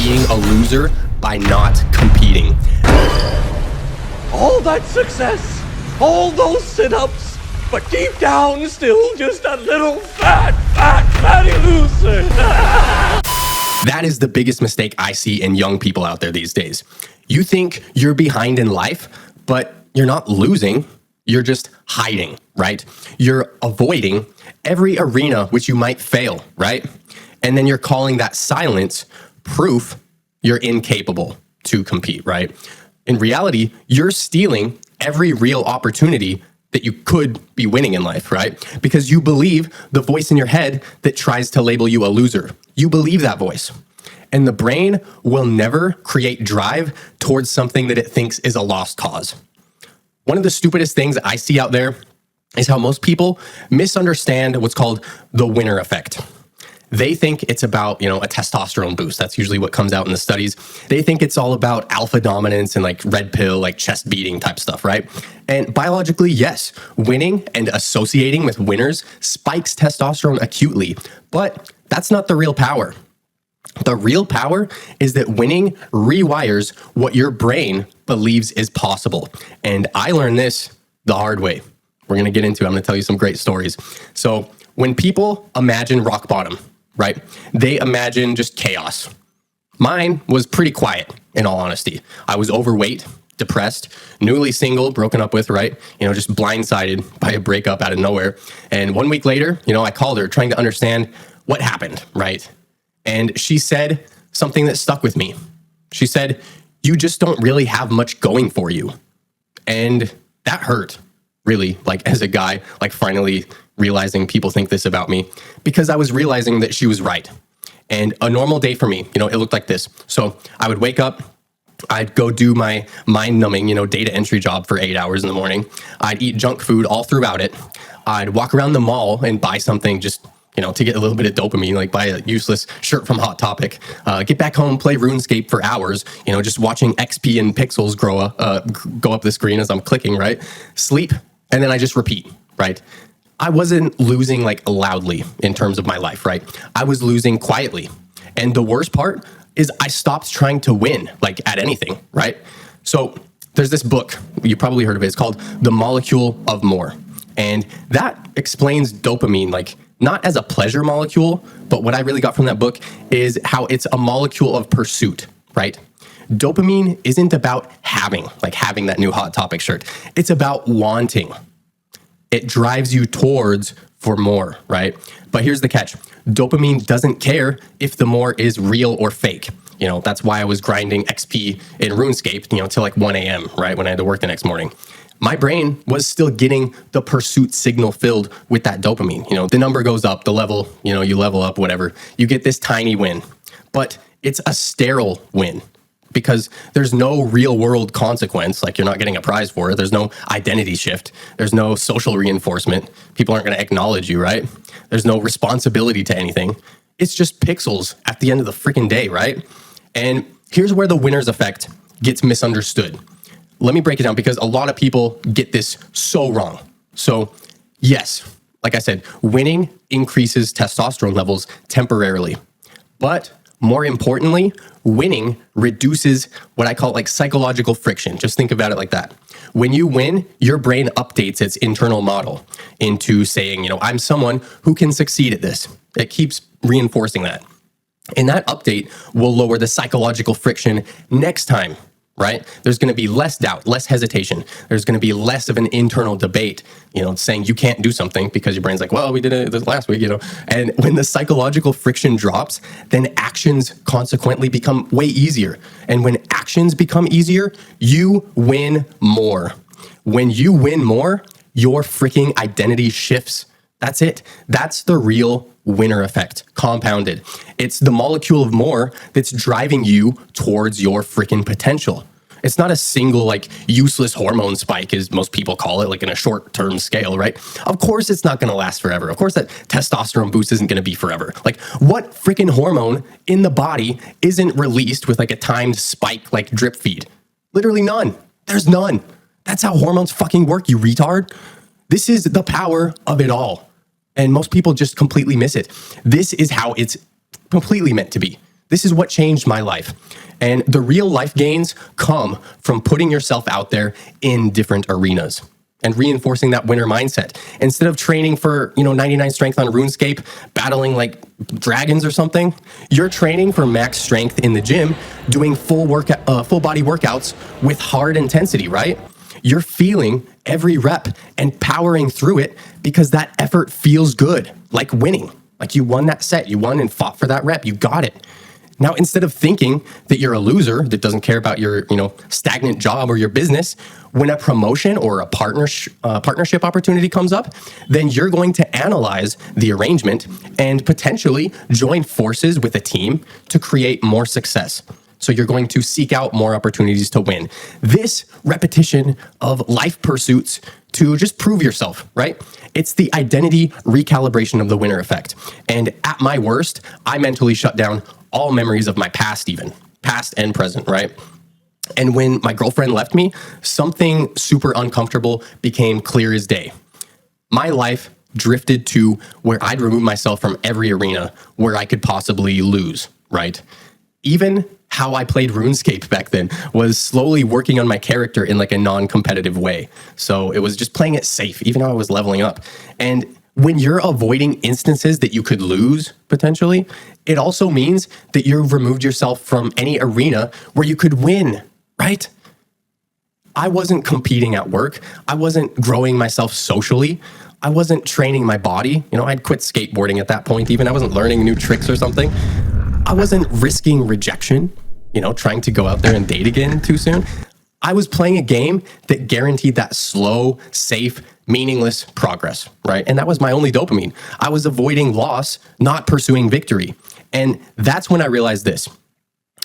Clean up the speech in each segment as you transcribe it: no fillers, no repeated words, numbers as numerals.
being a loser by not competing. All that success, all those sit-ups, but deep down still just a little fatty loser. That is the biggest mistake I see in young people out there these days. You think you're behind in life, but you're not losing. You're just hiding, right? You're avoiding every arena which you might fail, right? And then you're calling that silence proof you're incapable to compete, right? In reality, you're stealing every real opportunity that you could be winning in life, right? Because you believe the voice in your head that tries to label you a loser. You believe that voice. And the brain will never create drive towards something that it thinks is a lost cause. One of the stupidest things I see out there is how most people misunderstand what's called the winner effect. They think it's about, a testosterone boost. That's usually what comes out in the studies. They think it's all about alpha dominance and like red pill, like chest beating type stuff, right? And biologically, yes, winning and associating with winners spikes testosterone acutely, but that's not the real power. The real power is that winning rewires what your brain believes is possible. And I learned this the hard way. I'm going to tell you some great stories. So when people imagine rock bottom, right, they imagine just chaos. Mine was pretty quiet, in all honesty. I was overweight, depressed, newly single, broken up with, right? Just blindsided by a breakup out of nowhere. And 1 week later, I called her trying to understand what happened, right? And she said something that stuck with me. She said, "You just don't really have much going for you." And that hurt, really, like as a guy, like finally realizing people think this about me, because I was realizing that she was right. And a normal day for me, it looked like this. So I would wake up, I'd go do my mind-numbing, data entry job for 8 hours in the morning. I'd eat junk food all throughout it. I'd walk around the mall and buy something just to get a little bit of dopamine, like buy a useless shirt from Hot Topic, get back home, play RuneScape for hours, just watching XP and pixels go up the screen as I'm clicking, right? Sleep, and then I just repeat, right? I wasn't losing like loudly in terms of my life, right? I was losing quietly. And the worst part is I stopped trying to win, like at anything, right? So there's this book, you probably heard of it, it's called The Molecule of More. And that explains dopamine, like not as a pleasure molecule, but what I really got from that book is how it's a molecule of pursuit, right? Dopamine isn't about having that new Hot Topic shirt. It's about wanting. It drives you towards for more, right? But here's the catch. Dopamine doesn't care if the more is real or fake. That's why I was grinding XP in RuneScape, till like 1 a.m., right? When I had to work the next morning. My brain was still getting the pursuit signal filled with that dopamine. The number goes up, the level, you level up, whatever. You get this tiny win, but it's a sterile win because there's no real world consequence. Like you're not getting a prize for it. There's no identity shift. There's no social reinforcement. People aren't going to acknowledge you, right? There's no responsibility to anything. It's just pixels at the end of the freaking day, right? And here's where the winner's effect gets misunderstood. Let me break it down because a lot of people get this so wrong. So yes, like I said, winning increases testosterone levels temporarily. But more importantly, winning reduces what I call like psychological friction. Just think about it like that. When you win, your brain updates its internal model into saying, I'm someone who can succeed at this. It keeps reinforcing that. And that update will lower the psychological friction next time. Right? There's going to be less doubt, less hesitation. There's going to be less of an internal debate, saying you can't do something because your brain's like, well, we did it this last week, And when the psychological friction drops, then actions consequently become way easier. And when actions become easier, you win more. When you win more, your freaking identity shifts. That's it. That's the real winner effect, compounded. It's the molecule of more that's driving you towards your freaking potential. It's not a single useless hormone spike, as most people call it, like in a short-term scale, right? Of course it's not going to last forever. Of course that testosterone boost isn't going to be forever. Like what freaking hormone in the body isn't released with a timed spike drip feed? Literally none. There's none. That's how hormones fucking work, you retard. This is the power of it all. And most people just completely miss it. This is how it's completely meant to be. This is what changed my life. And the real life gains come from putting yourself out there in different arenas and reinforcing that winner mindset. Instead of training for, 99 strength on RuneScape, battling like dragons or something, you're training for max strength in the gym, doing full body workouts with hard intensity, right? You're feeling every rep and powering through it because that effort feels good, like winning. Like you won that set, you won and fought for that rep, you got it. Now, instead of thinking that you're a loser that doesn't care about your, stagnant job or your business, when a promotion or a partnership opportunity comes up, then you're going to analyze the arrangement and potentially join forces with a team to create more success. So you're going to seek out more opportunities to win. This repetition of life pursuits to just prove yourself, right? It's the identity recalibration of the winner effect. And at my worst, I mentally shut down all memories of my past, even past and present, right? And when my girlfriend left me, something super uncomfortable became clear as day. My life drifted to where I'd remove myself from every arena where I could possibly lose, right? Even how I played RuneScape back then was slowly working on my character in like a non-competitive way. So it was just playing it safe, even though I was leveling up. And when you're avoiding instances that you could lose potentially, it also means that you've removed yourself from any arena where you could win, right? I wasn't competing at work. I wasn't growing myself socially. I wasn't training my body. I'd quit skateboarding at that point. Even I wasn't learning new tricks or something. I wasn't risking rejection, trying to go out there and date again too soon. I was playing a game that guaranteed that slow, safe, meaningless progress, right? And that was my only dopamine. I was avoiding loss, not pursuing victory. And that's when I realized this.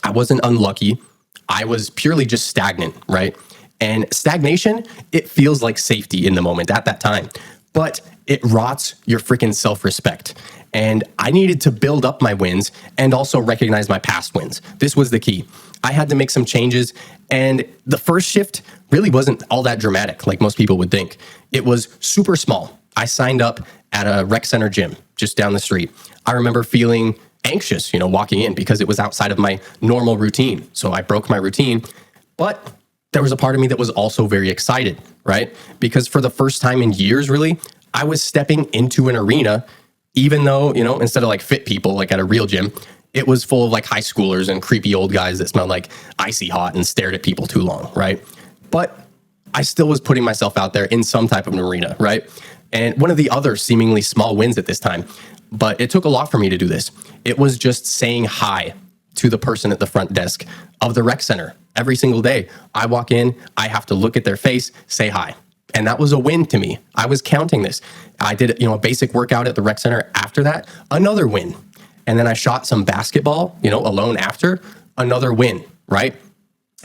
I wasn't unlucky. I was purely just stagnant, right? And stagnation, it feels like safety in the moment at that time, but it rots your freaking self-respect. And I needed to build up my wins and also recognize my past wins. This was the key. I had to make some changes, and the first shift really wasn't all that dramatic like most people would think. It was super small. I signed up at a rec center gym just down the street. I remember feeling anxious, walking in because it was outside of my normal routine. So I broke my routine, but there was a part of me that was also very excited, right? Because for the first time in years, really, I was stepping into an arena, even though, instead of like fit people, like at a real gym, it was full of like high schoolers and creepy old guys that smelled like icy hot and stared at people too long, right? But I still was putting myself out there in some type of an arena, right? And one of the other seemingly small wins at this time, but it took a lot for me to do this. It was just saying hi to the person at the front desk of the rec center. Every single day, I walk in, I have to look at their face, say hi. And that was a win to me. I was counting this. I did, a basic workout at the rec center after that, another win. And then I shot some basketball, alone after, another win, right?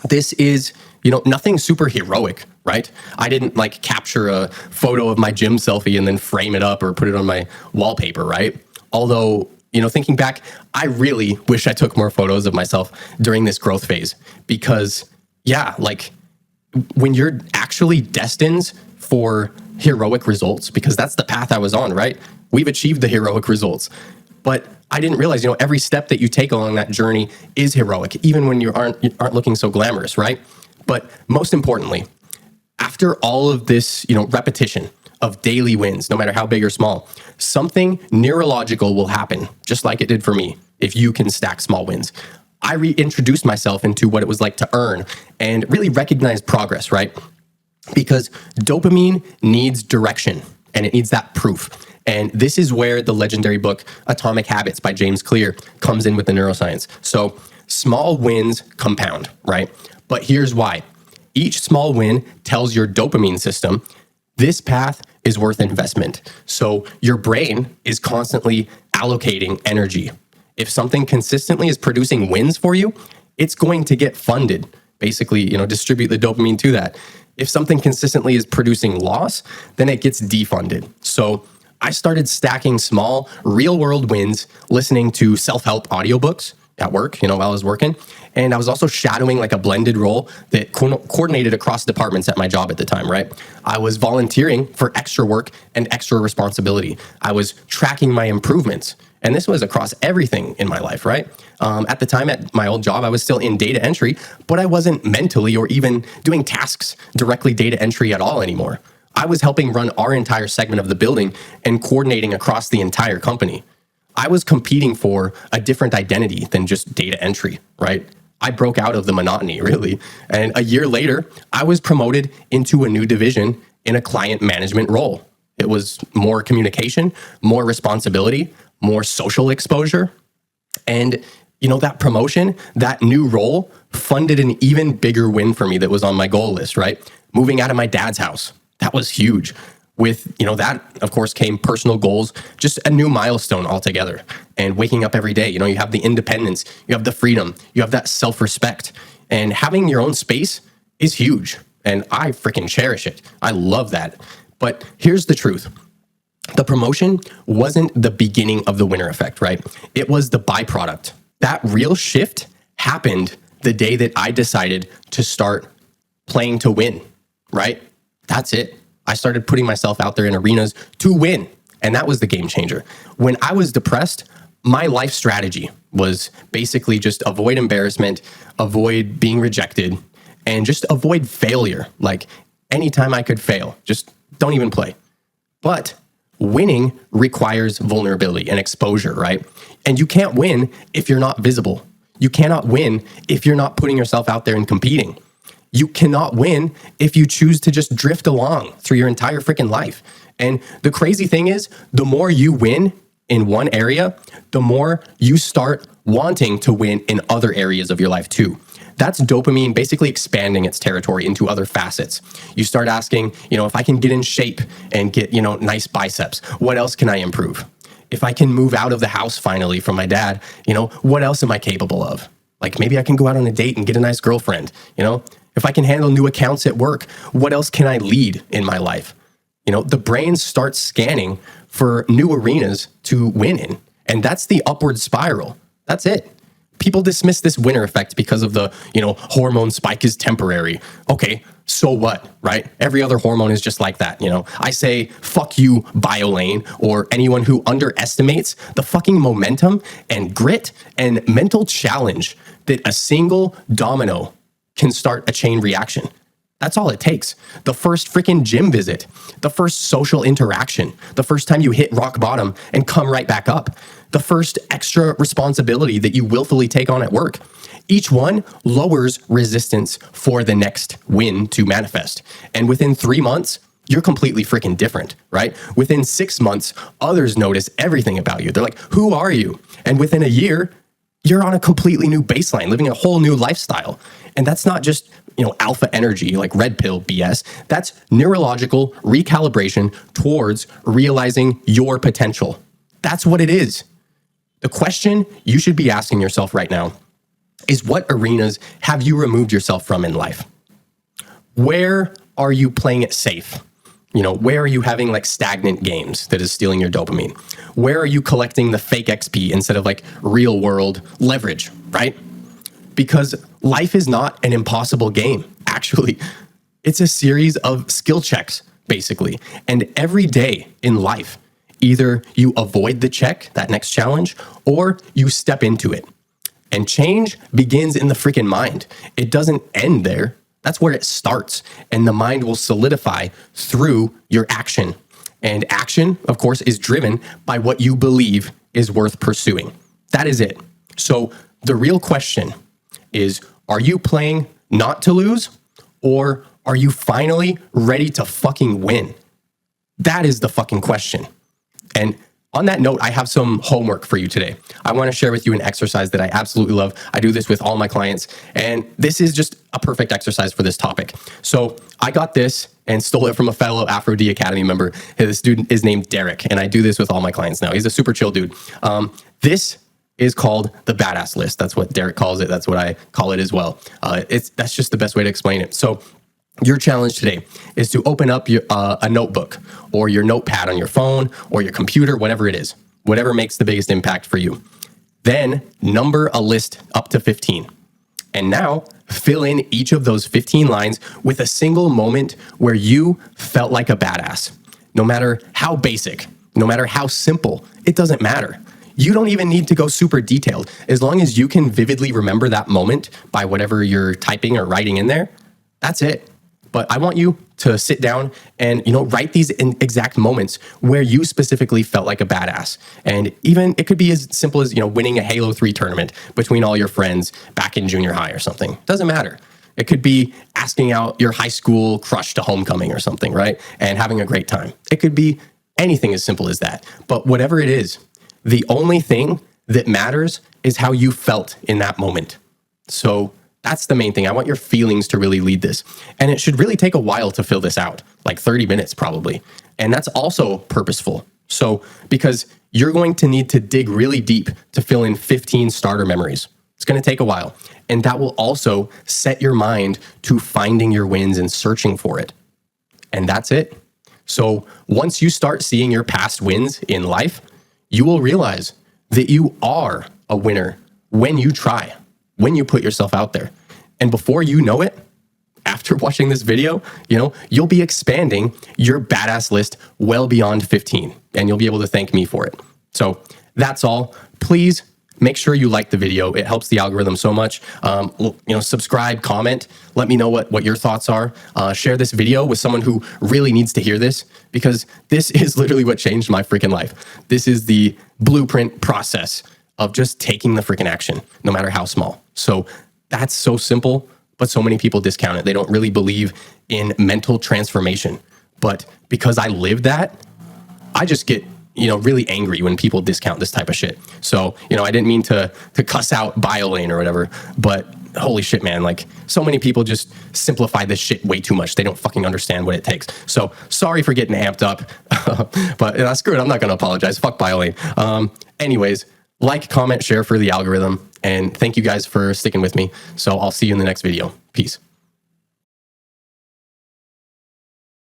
This is, nothing super heroic, right? I didn't like capture a photo of my gym selfie and then frame it up or put it on my wallpaper, right? Although, thinking back, I really wish I took more photos of myself during this growth phase because, yeah, like when you're actually destined for heroic results, because that's the path I was on, right? We've achieved the heroic results. But I didn't realize, every step that you take along that journey is heroic, even when you aren't looking so glamorous, right? But most importantly, after all of this, repetition of daily wins, no matter how big or small, something neurological will happen, just like it did for me, if you can stack small wins. I reintroduced myself into what it was like to earn and really recognize progress, right? Because dopamine needs direction and it needs that proof. And this is where the legendary book Atomic Habits by James Clear comes in with the neuroscience. So small wins compound, right? But here's why. Each small win tells your dopamine system, this path is worth investment. So your brain is constantly allocating energy. If something consistently is producing wins for you, it's going to get funded. Basically, distribute the dopamine to that. If something consistently is producing loss, then it gets defunded. So I started stacking small real world wins, listening to self-help audiobooks at work, while I was working. And I was also shadowing like a blended role that coordinated across departments at my job at the time, right? I was volunteering for extra work and extra responsibility. I was tracking my improvements And this was across everything in my life, right? At the time at my old job, I was still in data entry, but I wasn't mentally or even doing tasks directly data entry at all anymore. I was helping run our entire segment of the building and coordinating across the entire company. I was competing for a different identity than just data entry, right? I broke out of the monotony, really. And a year later, I was promoted into a new division in a client management role. It was more communication, more responsibility, more social exposure. And, that promotion, that new role funded an even bigger win for me that was on my goal list, right? Moving out of my dad's house. That was huge. With, that, of course, came personal goals, just a new milestone altogether. And waking up every day, you have the independence, you have the freedom, you have that self-respect. And having your own space is huge. And I freaking cherish it. I love that. But here's the truth. The promotion wasn't the beginning of the winner effect, right? It was the byproduct. That real shift happened the day that I decided to start playing to win, right? That's it. I started putting myself out there in arenas to win. And that was the game changer. When I was depressed, my life strategy was basically just avoid embarrassment, avoid being rejected, and just avoid failure. Like anytime I could fail, just don't even play. But winning requires vulnerability and exposure, right? And you can't win if you're not visible. You cannot win if you're not putting yourself out there and competing. You cannot win if you choose to just drift along through your entire freaking life. And the crazy thing is, the more you win in one area, the more you start wanting to win in other areas of your life too. That's dopamine basically expanding its territory into other facets. You start asking, if I can get in shape and get, nice biceps, what else can I improve? If I can move out of the house finally from my dad, what else am I capable of? Like maybe I can go out on a date and get a nice girlfriend, If I can handle new accounts at work, what else can I lead in my life? The brain starts scanning for new arenas to win in. And that's the upward spiral. That's it. People dismiss this winner effect because of the, hormone spike is temporary. Okay, so what, right? Every other hormone is just like that, I say, fuck you, BioLane, or anyone who underestimates the fucking momentum and grit and mental challenge that a single domino can start a chain reaction. That's all it takes. The first freaking gym visit, the first social interaction, the first time you hit rock bottom and come right back up, the first extra responsibility that you willfully take on at work. Each one lowers resistance for the next win to manifest. And within 3 months, you're completely freaking different, right? Within 6 months, others notice everything about you. They're like, who are you? And within a year, you're on a completely new baseline, living a whole new lifestyle. And that's not just, alpha energy, like red pill BS. That's neurological recalibration towards realizing your potential. That's what it is. The question you should be asking yourself right now is, what arenas have you removed yourself from in life? Where are you playing it safe? Where are you having like stagnant games that is stealing your dopamine? Where are you collecting the fake XP instead of like real world leverage, right? Because life is not an impossible game. Actually, it's a series of skill checks, basically. And every day in life, either you avoid the check, that next challenge, or you step into it. And change begins in the freaking mind. It doesn't end there. That's where it starts. And the mind will solidify through your action. And action, of course, is driven by what you believe is worth pursuing. That is it. So the real question is, are you playing not to lose, or are you finally ready to fucking win? That is the fucking question. And on that note, I have some homework for you today. I want to share with you an exercise that I absolutely love. I do this with all my clients, and this is just a perfect exercise for this topic. So I got this and stole it from a fellow Aphro-D Academy member. This dude is named Derek, and I do this with all my clients now. He's a super chill dude. This is called the badass list. That's what Derek calls it. That's what I call it as well. That's just the best way to explain it. So your challenge today is to open up a notebook or your notepad on your phone or your computer, whatever it is, whatever makes the biggest impact for you. Then number a list up to 15. And now fill in each of those 15 lines with a single moment where you felt like a badass. No matter how basic, no matter how simple, it doesn't matter. You don't even need to go super detailed. As long as you can vividly remember that moment by whatever you're typing or writing in there, that's it. But I want you to sit down and, write these exact moments where you specifically felt like a badass. And even it could be as simple as, winning a Halo 3 tournament between all your friends back in junior high or something. Doesn't matter. It could be asking out your high school crush to homecoming or something, right? And having a great time. It could be anything as simple as that. But whatever it is, the only thing that matters is how you felt in that moment. So that's the main thing. I want your feelings to really lead this. And it should really take a while to fill this out, like 30 minutes probably. And that's also purposeful. So because you're going to need to dig really deep to fill in 15 starter memories. It's going to take a while. And that will also set your mind to finding your wins and searching for it. And that's it. So once you start seeing your past wins in life, you will realize that you are a winner when you try, when you put yourself out there. And before you know it, after watching this video, you'll be expanding your badass list well beyond 15, and you'll be able to thank me for it. So that's all. Please make sure you like the video. It helps the algorithm so much. Subscribe, comment, let me know what your thoughts are. Share this video with someone who really needs to hear this, because this is literally what changed my freaking life. This is the blueprint process of just taking the freaking action, no matter how small. So that's so simple, but so many people discount it. They don't really believe in mental transformation. But because I lived that, I just get really angry when people discount this type of shit. So, I didn't mean to cuss out BioLane or whatever, but holy shit, man, like so many people just simplify this shit way too much. They don't fucking understand what it takes. So sorry for getting amped up, but screw it. I'm not going to apologize. Fuck BioLane. Anyways, like, comment, share for the algorithm, and thank you guys for sticking with me. So I'll see you in the next video. Peace.